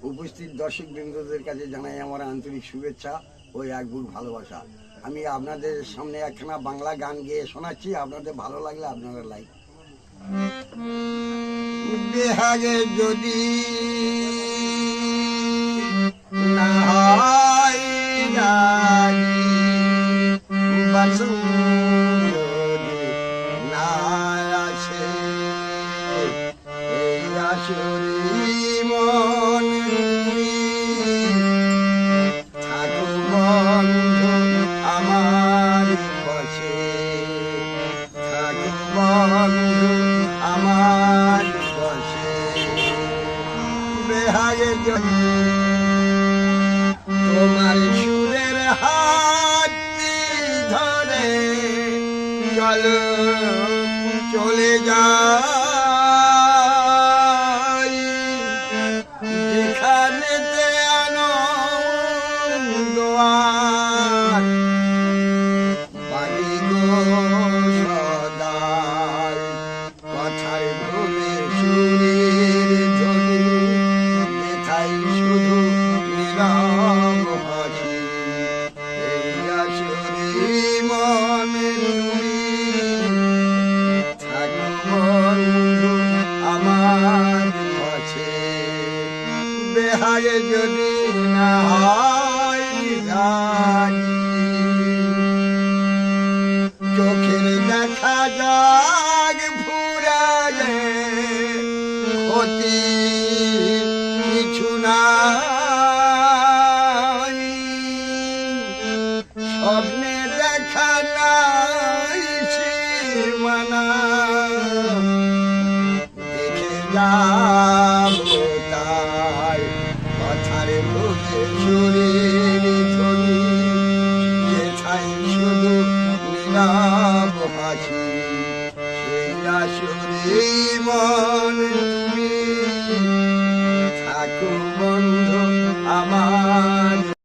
উপস্থিত দর্শক বৃন্দদের কাছে জানাই আমার আন্তরিক শুভেচ্ছা ও এক বুক ভালোবাসা। আমি আপনাদের সামনে একখানা বাংলা গান গেয়ে শোনাচ্ছি, আপনাদের ভালো লাগলে আপনারা লাইক। বেহাগে যদি না হয় রাজি, বাসু যদি না আসে এই আসরি মন থাকো বন্ধু আমার পাশে, থাকো বন্ধু আমার পাশে। বেহাগে যদি তোমার সুরের হাত ধরে চলো চলে যাই, যেখানেতে আনন্দ আর বাড়ি গো সদাই, কথায় ভুলে সুরের ধ্বনি যেথায় শুধু নীরব হাসি। এই আসরে মনের থাকো বন্ধু আমার কাছে, বেহাগে যদি না হয় রাজি। চোখের দেখা যাক ফুরালে ক্ষতি কিছু নাই, স্বপ্নে দেখা নাই সীমানা, দেখে যাব তাই কথার ভুলে